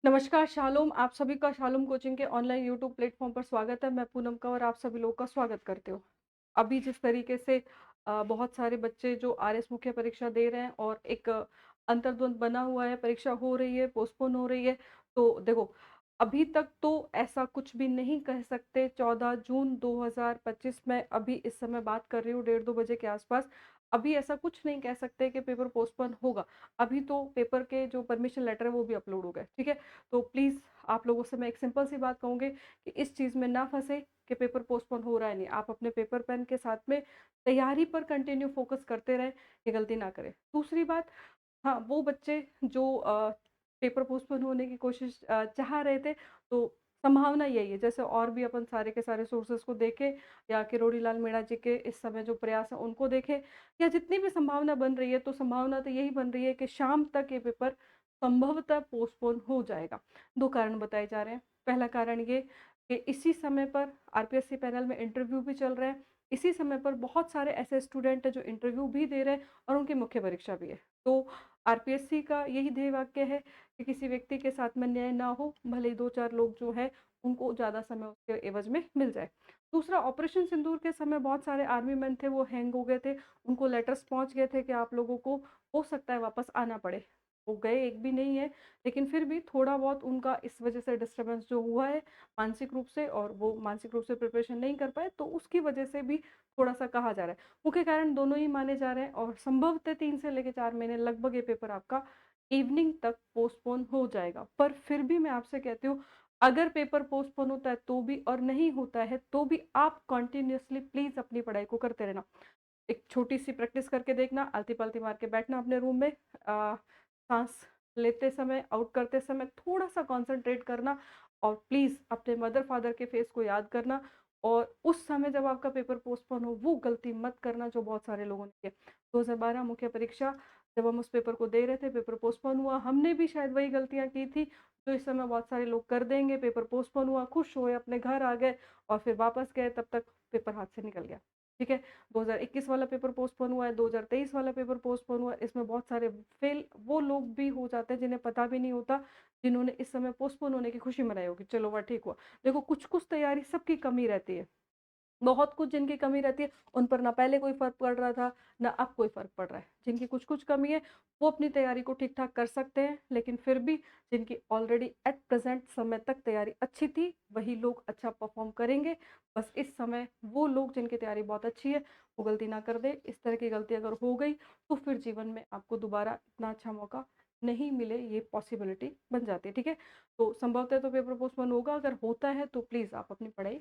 नमस्कार शालोम, आप सभी का शालोम कोचिंग के ऑनलाइन यूट्यूब प्लेटफॉर्म पर स्वागत है। मैं पूनम का और आप सभी लोग का स्वागत करती हूँ। अभी जिस तरीके से बहुत सारे बच्चे जो आरएस मुख्य परीक्षा दे रहे हैं और एक अंतर्द्वंद बना हुआ है, परीक्षा हो रही है, पोस्टपोन हो रही है। तो देखो, अभी तक तो ऐसा कुछ भी नहीं कह सकते। 14 जून 2025 में अभी इस समय बात कर रही हूँ, 1:30-2 बजे के आसपास। अभी ऐसा कुछ नहीं कह सकते कि पेपर पोस्टपोन होगा। अभी तो पेपर के जो परमिशन लेटर है वो भी अपलोड हो गए, ठीक है। तो प्लीज़ आप लोगों से मैं एक सिंपल सी बात कहूँगी कि इस चीज़ में ना फँसे कि पेपर पोस्टपोन हो रहा है नहीं। आप अपने पेपर पेन के साथ में तैयारी पर कंटिन्यू फ़ोकस करते रहें, ये गलती ना करें। दूसरी बात, हाँ, वो बच्चे जो पेपर पोस्टपोन होने की कोशिश चाह रहे थे, तो संभावना यही है, जैसे और भी अपन सारे के सारे सोर्सेज़ को देखें या किरोड़ी लाल मीणा जी के इस समय जो प्रयास हैं उनको देखें या जितनी भी संभावना बन रही है, तो संभावना तो यही बन रही है कि शाम तक ये पेपर संभवतः पोस्टपोन हो जाएगा। 2 कारण बताए जा रहे हैं। पहला कारण ये कि इसी समय पर आरपीएससी पैनल में इंटरव्यू भी चल रहे हैं। इसी समय पर बहुत सारे ऐसे स्टूडेंट हैं जो इंटरव्यू भी दे रहे हैं और उनकी मुख्य परीक्षा भी है। तो आरपीएससी का यही ध्येय वाक्य है कि किसी व्यक्ति के साथ में अन्याय ना हो, भले ही 2-4 लोग जो हैं उनको ज़्यादा समय उसके एवज़ में मिल जाए। दूसरा, ऑपरेशन सिंदूर के समय बहुत सारे आर्मी मैन थे, वो हैंग हो गए थे। उनको लेटर्स पहुँच गए थे कि आप लोगों को हो सकता है वापस आना पड़े। वो गए एक भी नहीं है, लेकिन फिर भी थोड़ा बहुत उनका इस वजह से डिस्टर्बेंस जो हुआ है मानसिक रूप से, और वो मानसिक रूप से प्रिपरेशन नहीं कर पाए, तो उसकी वजह से भी थोड़ा-सा कहा जा रहा है। मुख्य कारण दोनों ही माने जा रहे हैं और संभवतः 3 से लेके 4 महीने लगभग ये पेपर आपका इवनिंग तक पोस्टपोन हो जाएगा। पर फिर भी मैं आपसे कहती हूँ, अगर पेपर पोस्टपोन होता है तो भी और नहीं होता है तो भी आप कंटिन्यूअसली प्लीज़ अपनी पढ़ाई को करते रहना। एक छोटी-सी प्रैक्टिस करके देखना, आलती-पालती मार के बैठना अपने रूम में, साँस लेते समय, आउट करते समय थोड़ा-सा कॉन्संट्रेट करना और प्लीज़ अपने मदर-फादर के फेस को याद करना और उस समय जब आपका पेपर पोस्टपोन हो, वो गलती मत करना जो बहुत सारे लोगों ने किया। 2012 मुख्य परीक्षा, जब हम उस पेपर को दे रहे थे, पेपर पोस्टपोन हुआ, हमने भी शायद वही गलतियाँ की थी, जो इस समय बहुत सारे लोग कर देंगे। पेपर पोस्टपोन हुआ, खुश हुए, अपने घर आ गए और फिर वापस गए, तब तक पेपर हाथ से निकल गया। ठीक है? 2021 वाला पेपर पोस्टपोन हुआ है, 2023 वाला पेपर पोस्टपोन हुआ है, इसमें बहुत सारे फेल वो लोग भी हो जाते हैं जिन्हें पता भी नहीं होता, जिन्होंने इस समय पोस्टपोन होने की खुशी मनाई होगी, चलो वह ठीक हुआ। देखो, कुछ-कुछ तैयारी सबकी कमी रहती है। बहुत कुछ जिनकी कमी रहती है, उन पर ना पहले कोई फ़र्क पड़ रहा था, ना अब कोई फ़र्क पड़ रहा है। जिनकी कुछ-कुछ कमी है, वो अपनी तैयारी को ठीक-ठाक कर सकते हैं, लेकिन फिर भी जिनकी ऑलरेडी एट प्रेज़ेंट समय तक तैयारी अच्छी थी, वही लोग अच्छा परफ़ॉर्म करेंगे। बस इस समय वो लोग जिनकी तैयारी बहुत अच्छी है, वो गलती ना कर दें। इस तरह की गलती अगर हो गई, तो फिर जीवन में आपको दोबारा इतना अच्छा मौका नहीं मिले, ये पॉसिबिलिटी बन जाती है, ठीक है? तो संभवतः तो पेपर पोस्टपोन होगा, अगर होता है तो प्लीज़ आप अपनी पढ़ाई